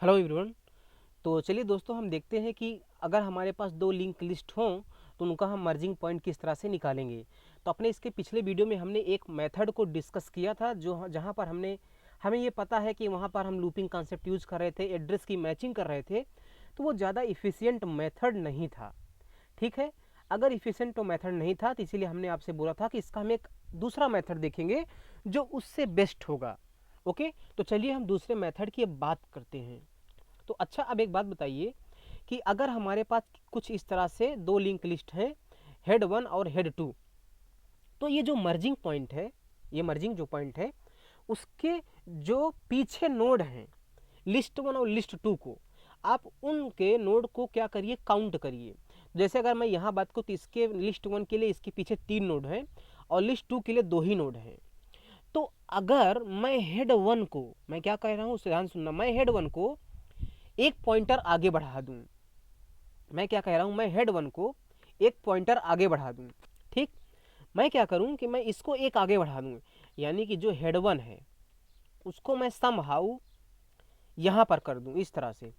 Hello everyone. तो चलिए दोस्तों, हम देखते हैं कि अगर हमारे पास दो लिंक लिस्ट हों तो उनका हम मर्जिंग पॉइंट किस तरह से निकालेंगे। तो अपने इसके पिछले वीडियो में हमने एक मेथड को डिस्कस किया था जो जहां पर हमें ये पता है कि वहां पर हम लूपिंग कॉन्सेप्ट यूज़ कर रहे थे, एड्रेस की मैचिंग कर रहे थे, तो वो ज़्यादा इफ़िशियंट मेथड नहीं था। ठीक है, अगर इफ़िशियंट मेथड नहीं था तो इसीलिए हमने आपसे बोला था कि इसका हम एक दूसरा मेथड देखेंगे जो उससे बेस्ट होगा। ओके, तो चलिए हम दूसरे मेथड की अब बात करते हैं। तो अच्छा, अब एक बात बताइए कि अगर हमारे पास कुछ इस तरह से दो लिंक लिस्ट है, हेड वन और हेड टू, तो ये जो मर्जिंग पॉइंट है, ये मर्जिंग जो पॉइंट है उसके जो पीछे नोड हैं लिस्ट वन और लिस्ट टू को, आप उनके नोड को क्या करिए, काउंट करिए। जैसे अगर मैं यहाँ बात करूँ तो इसके लिस्ट वन के लिए इसके पीछे 3 नोड हैं और लिस्ट टू के लिए 2 ही नोड हैं। तो अगर मैं हेड वन को, मैं क्या कह रहा हूँ ध्यान सुनना, मैं हेड वन को एक पॉइंटर आगे बढ़ा दूं, मैं क्या कह रहा हूं, मैं हेड वन को एक पॉइंटर आगे बढ़ा दूं। ठीक, मैं क्या करूं कि मैं इसको एक आगे बढ़ा दूं, यानी कि जो हेड वन है उसको मैं समहाउ यहां पर कर दूं इस तरह से।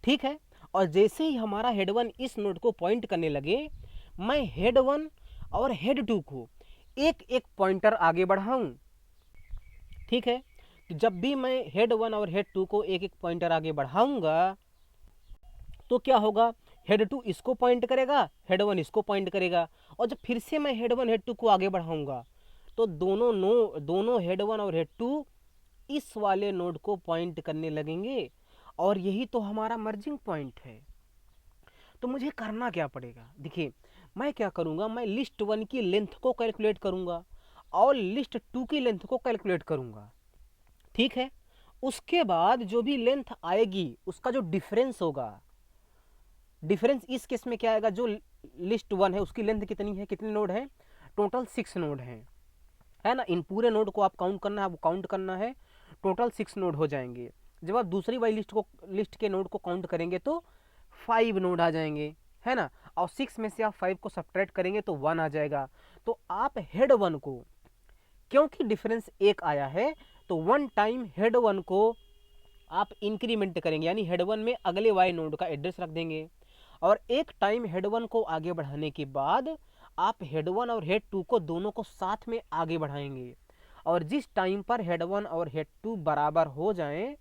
ठीक है, और जैसे ही हमारा हेड वन इस नोड को पॉइंट करने लगे, मैं हेड वन और हेड टू को एक एक पॉइंटर आगे बढ़ाऊं। ठीक है, तो जब भी मैं हेड वन और हेड टू को एक एक पॉइंटर आगे बढ़ाऊंगा तो क्या होगा, हेड टू इसको पॉइंट करेगा, हेड वन इसको पॉइंट करेगा, और जब फिर से मैं हेड वन हेड टू को आगे बढ़ाऊंगा तो दोनों हेड वन और हेड टू इस वाले नोड को पॉइंट करने लगेंगे, और यही तो हमारा मर्जिंग पॉइंट है। तो मुझे करना क्या पड़ेगा, देखिए मैं क्या करूंगा, मैं लिस्ट वन की लेंथ को कैलकुलेट करूंगा और लिस्ट टू की लेंथ को कैलकुलेट करूंगा। ठीक है, उसके बाद जो भी लेंथ आएगी उसका जो डिफरेंस होगा, डिफरेंस इस केस में क्या आएगा, जो लिस्ट वन है उसकी लेंथ कितनी है, कितने नोड है, टोटल 6 नोड है ना। इन पूरे नोड को आप काउंट करना है, आपको काउंट करना है, टोटल 6 नोड हो जाएंगे। जब आप दूसरी वाली लिस्ट के नोड को काउंट करेंगे तो 5 नोड आ जाएंगे, है ना। और 6 में से आप 5 को सब्ट्रैक्ट करेंगे तो 1 आ जाएगा। तो आप हेड वन को, क्योंकि डिफरेंस एक आया है, तो 1 टाइम हेड वन को आप इंक्रीमेंट करेंगे, यानी हेड वन में अगले वाई नोड का एड्रेस रख देंगे, और एक टाइम हेड वन को आगे बढ़ाने के बाद आप हेड वन और हेड टू को दोनों को साथ में आगे बढ़ाएंगे, और जिस टाइम पर हेड वन और हेड टू बराबर हो जाएं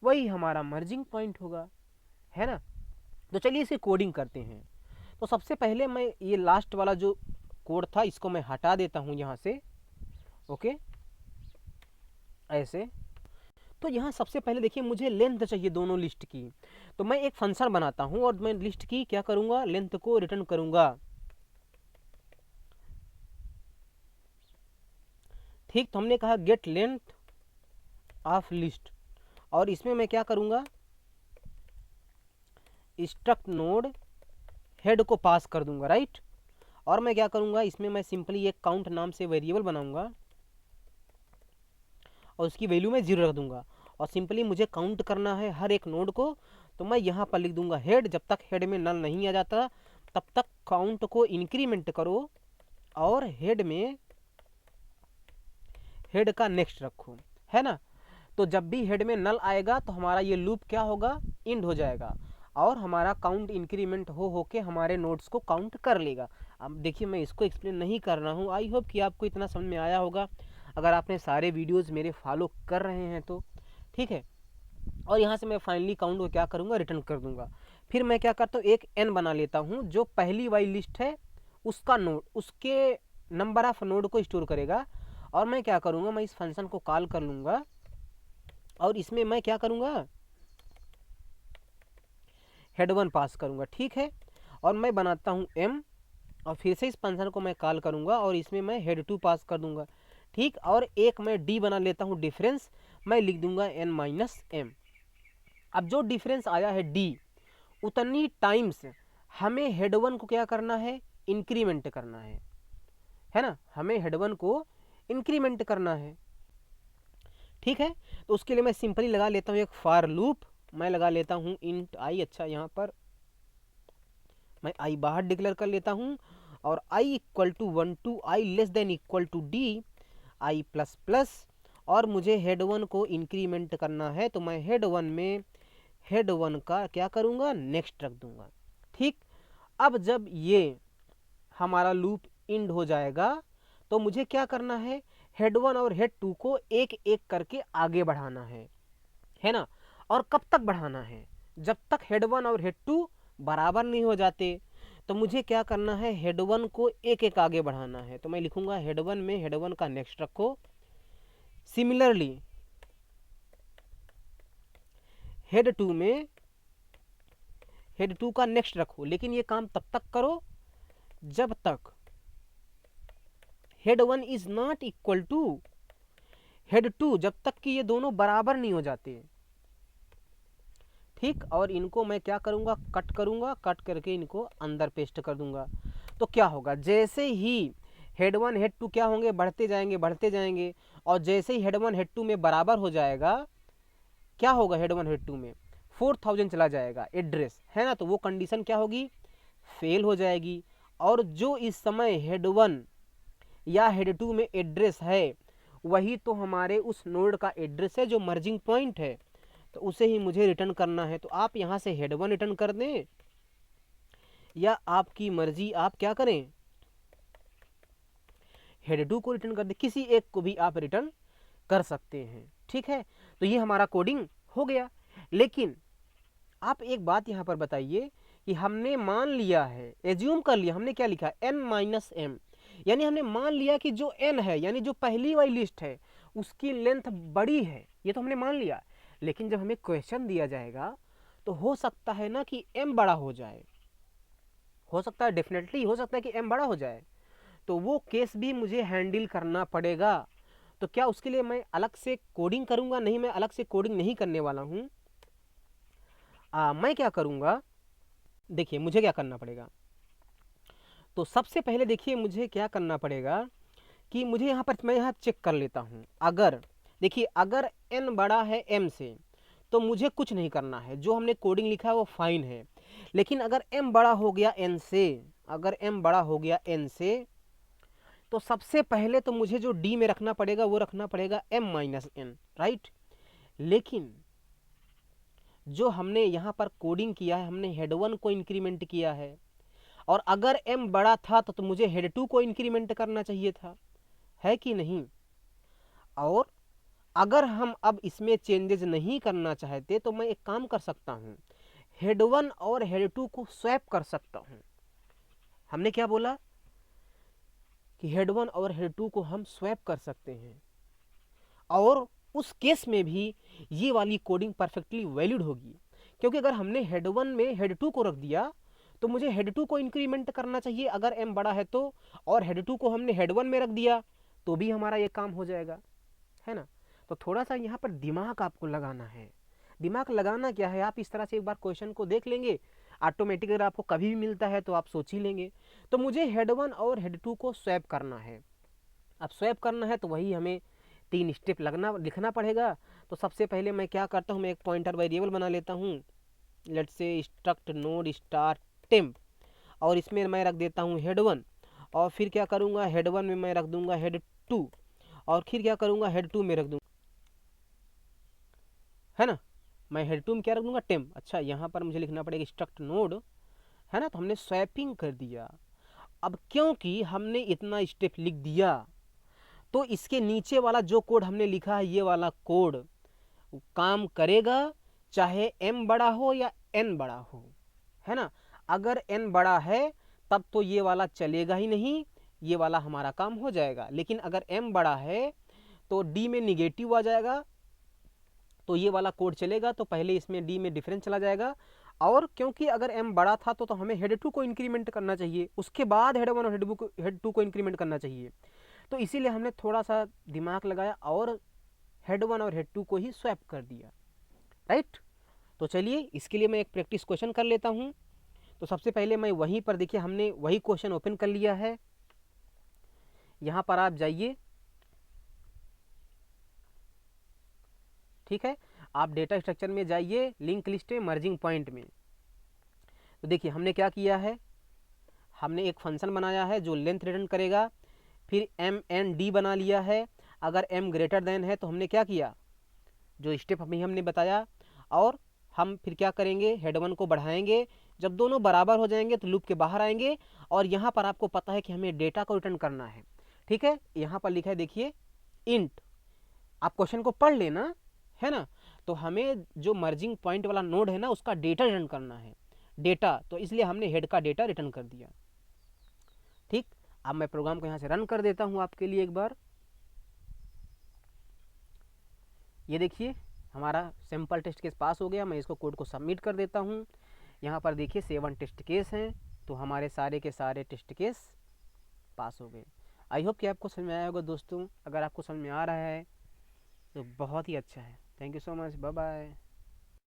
वही हमारा मर्जिंग पॉइंट होगा, है ना। तो चलिए इसे कोडिंग करते हैं। तो सबसे पहले मैं ये लास्ट वाला जो कोड था इसको मैं हटा देता हूं यहां से। ओके, ऐसे। तो यहाँ सबसे पहले देखिए मुझे लेंथ चाहिए दोनों लिस्ट की, तो मैं एक फंक्शन बनाता हूँ और मैं लिस्ट की क्या करूँगा, लेंथ को रिटर्न करूँगा। ठीक, तो हमने कहा गेट लेंथ ऑफ लिस्ट, और इसमें मैं क्या करूँगा, स्ट्रक्ट नोड हेड को पास कर दूंगा, राइट। और मैं क्या करूँगा, इसमें मैं सिंपली एक काउंट नाम से वेरिएबल बनाऊंगा और उसकी वैल्यू में 0 रख दूंगा, और सिंपली मुझे काउंट करना है हर एक नोड को। तो मैं यहाँ पर लिख दूंगा हेड, जब तक हेड में नल नहीं आ जाता तब तक काउंट को इंक्रीमेंट करो, और हेड का नेक्स्ट रखो, है ना। तो जब भी हेड में नल आएगा तो हमारा ये लूप क्या होगा, इंड हो जाएगा, और हमारा काउंट इंक्रीमेंट हो के हमारे नोड्स को काउंट कर लेगा। अब देखिए मैं इसको एक्सप्लेन नहीं कर रहा हूँ, आई होप कि आपको इतना समझ में आया होगा, अगर आपने सारे वीडियोस मेरे फॉलो कर रहे हैं तो। ठीक है, और यहाँ से मैं फाइनली काउंट को क्या करूँगा, रिटर्न कर दूंगा। फिर मैं क्या करता हूँ, एक एन बना लेता हूँ, जो पहली वाली लिस्ट है उसका नोड, उसके नंबर ऑफ नोड को स्टोर करेगा, और मैं क्या करूँगा, मैं इस फंक्शन को कॉल कर लूँगा, और इसमें मैं क्या करूँगा, हेड वन पास करूँगा। ठीक है, और मैं बनाता हूँ एम, और फिर से इस फंक्शन को मैं कॉल करूँगा और इसमें मैं हेड टू पास कर दूँगा। ठीक, और एक मैं डी बना लेता हूँ डिफरेंस, मैं लिख दूँगा एन माइनस एम। अब जो डिफरेंस आया है डी, उतनी टाइम्स हमें हेड वन को क्या करना है, इंक्रीमेंट करना है ना, हमें हेड वन को इंक्रीमेंट करना है। ठीक है, तो उसके लिए मैं सिंपली लगा लेता हूँ एक फॉर लूप, मैं लगा लेता हूँ इंट आई। अच्छा, यहाँ पर मैं आई बाहर डिक्लेयर कर लेता हूँ, और I equal to 1 to I less than equal to D, I plus plus, और मुझे हेड 1 को इंक्रीमेंट करना है, तो मैं हेड 1 में हेड 1 का क्या करूँगा, नेक्स्ट रख दूँगा। ठीक, अब जब ये हमारा लूप इंड हो जाएगा तो मुझे क्या करना है, हेड 1 और हेड 2 को एक एक करके आगे बढ़ाना है ना। और कब तक बढ़ाना है, जब तक हेड 1 और हेड 2 बराबर नहीं हो जाते। तो मुझे क्या करना है, हेड 1 को एक एक आगे बढ़ाना है, तो मैं लिखूंगा हेड 1 में हेड 1 का नेक्स्ट रखो। सिमिलरली हेड 2 में हेड 2 का नेक्स्ट रखो, लेकिन ये काम तब तक करो जब तक head 1 is not equal to head 2, जब तक कि ये दोनों बराबर नहीं हो जाते। ठीक, और इनको मैं क्या करूंगा, कट करूंगा, कट करके इनको अंदर पेस्ट कर दूंगा। तो क्या होगा, जैसे ही हेड 1 हेड 2 क्या होंगे, बढ़ते जाएंगे बढ़ते जाएंगे, और जैसे ही हेड 1 हेड 2 में बराबर हो जाएगा, क्या होगा, हेड 1 हेड 2 में 4000 चला जाएगा एड्रेस, है ना। तो वो कंडीशन क्या होगी, फेल हो जाएगी। और जो इस समय हेड 1 या हेड 2 में एड्रेस है, वही तो हमारे उस नोड का एड्रेस है जो मर्जिंग पॉइंट है, तो उसे ही मुझे रिटर्न करना है। तो आप यहाँ से हेड 1 रिटर्न कर दें या आपकी मर्जी, आप क्या करें, हेड 2 को रिटर्न कर दें, किसी एक को भी आप रिटर्न कर सकते हैं। ठीक है, तो ये हमारा कोडिंग हो गया। लेकिन आप एक बात यहाँ पर बताइए कि हमने मान लिया है, एज्यूम कर लिया, हमने क्या लिखा, n-m, यानी हमने मान लिया कि जो n है, यानी जो पहली वाली लिस्ट है उसकी लेंथ बड़ी है, ये तो हमने मान लिया। लेकिन जब हमें क्वेश्चन दिया जाएगा तो हो सकता है ना कि m बड़ा हो जाए, हो सकता है, डेफिनेटली हो सकता है कि m बड़ा हो जाए, तो वो केस भी मुझे हैंडल करना पड़ेगा। तो क्या उसके लिए मैं अलग से कोडिंग करूंगा, नहीं, मैं अलग से कोडिंग नहीं करने वाला हूं। मैं क्या करूंगा, देखिए मुझे क्या करना पड़ेगा। तो सबसे पहले देखिए मुझे क्या करना पड़ेगा कि मुझे यहाँ पर, मैं यहाँ चेक कर लेता हूँ। अगर देखिए, अगर n बड़ा है m से तो मुझे कुछ नहीं करना है, जो हमने कोडिंग लिखा है वो फाइन है। लेकिन अगर m बड़ा हो गया n से, अगर m बड़ा हो गया n से, तो सबसे पहले तो मुझे जो d में रखना पड़ेगा वो रखना पड़ेगा m-n, राइट। लेकिन जो हमने यहाँ पर कोडिंग किया है, हमने हेड 1 को इंक्रीमेंट किया है, और अगर m बड़ा था तो मुझे हेड 2 को इंक्रीमेंट करना चाहिए था, है कि नहीं। और अगर हम अब इसमें चेंजेस नहीं करना चाहते तो मैं एक काम कर सकता हूँ, हेड 1 और हेड 2 को स्वैप कर सकता हूँ। हमने क्या बोला कि हेड 1 और हेड 2 को हम स्वैप कर सकते हैं, और उस केस में भी ये वाली कोडिंग परफेक्टली वैलिड होगी। क्योंकि अगर हमने हेड 1 में हेड 2 को रख दिया तो मुझे हेड 2 को इंक्रीमेंट करना चाहिए अगर m बड़ा है तो, और हेड 2 को हमने हेड 1 में रख दिया तो भी हमारा ये काम हो जाएगा, है ना। तो थोड़ा सा यहाँ पर दिमाग आपको लगाना है। दिमाग लगाना क्या है, आप इस तरह से एक बार क्वेश्चन को देख लेंगे, ऑटोमेटिक अगर आपको कभी भी मिलता है तो आप सोच ही लेंगे। तो मुझे हेड 1 और हेड 2 को स्वैप करना है। अब स्वैप करना है तो वही हमें 3 स्टेप लिखना पड़ेगा। तो सबसे पहले मैं क्या करता हूँ, मैं एक पॉइंटर वेरिएबल बना लेता हूँ, लेट से स्ट्रक्ट नोड स्टार टेम्प, और इसमें मैं रख देता हूँ हेड 1, और फिर क्या करूँगा, हेड 1 में मैं रख दूंगा हेड 2, और फिर क्या करूँगा, हेड 2 में रख दूँगा, है ना, मैं हेड 2 में क्या रख दूंगा, टेम्प। अच्छा, यहाँ पर मुझे लिखना पड़ेगा स्ट्रक्ट नोड, है ना। तो हमने स्वैपिंग कर दिया। अब क्योंकि हमने इतना स्टेप लिख दिया तो इसके नीचे वाला जो कोड हमने लिखा है, ये वाला कोड काम करेगा, चाहे m बड़ा हो या n बड़ा हो, है ना। अगर n बड़ा है तब तो ये वाला चलेगा ही नहीं, ये वाला हमारा काम हो जाएगा। लेकिन अगर m बड़ा है तो d में निगेटिव आ जाएगा, तो ये वाला कोड चलेगा, तो पहले इसमें d में डिफरेंस चला जाएगा। और क्योंकि अगर m बड़ा था तो हमें हेड 2 को इंक्रीमेंट करना चाहिए, उसके बाद हेड 1 और हेड 2 को इंक्रीमेंट करना चाहिए। तो इसीलिए हमने थोड़ा सा दिमाग लगाया और हेड 1 और हेड 2 को ही स्वैप कर दिया, राइट। तो चलिए इसके लिए मैं एक प्रैक्टिस क्वेश्चन कर लेता हूँ। तो सबसे पहले मैं वहीं पर, देखिए हमने वही क्वेश्चन ओपन कर लिया है, यहाँ पर आप जाइए, ठीक है, आप डेटा स्ट्रक्चर में जाइए, लिंक लिस्ट में मर्जिंग पॉइंट में। तो देखिए हमने क्या किया है, हमने एक फंक्शन बनाया है जो लेंथ रिटर्न करेगा, फिर m n d बना लिया है। अगर m ग्रेटर देन है तो हमने क्या किया, जो स्टेप अभी हमने बताया, और हम फिर क्या करेंगे, हेड 1 को बढ़ाएंगे। जब दोनों बराबर हो जाएंगे तो लूप के बाहर आएंगे, और यहाँ पर आपको पता है कि हमें डेटा को रिटर्न करना है। ठीक है, यहाँ पर लिखा है देखिए इंट, आप क्वेश्चन को पढ़ लेना, है ना। तो हमें जो मर्जिंग पॉइंट वाला नोड है ना, उसका डेटा रिटर्न करना है, डेटा, तो इसलिए हमने हेड का डेटा रिटर्न कर दिया। ठीक, अब मैं प्रोग्राम को यहाँ से रन कर देता हूँ आपके लिए एक बार। ये देखिए हमारा सैम्पल टेस्ट केस पास हो गया। मैं इसको कोड को सबमिट कर देता हूँ। यहाँ पर देखिए 7 टेस्ट केस हैं, तो हमारे सारे के सारे टेस्ट केस पास हो गए। आई होप कि आपको समझ में आया होगा दोस्तों। अगर आपको समझ में आ रहा है तो बहुत ही अच्छा है। Thank you so much, bye bye.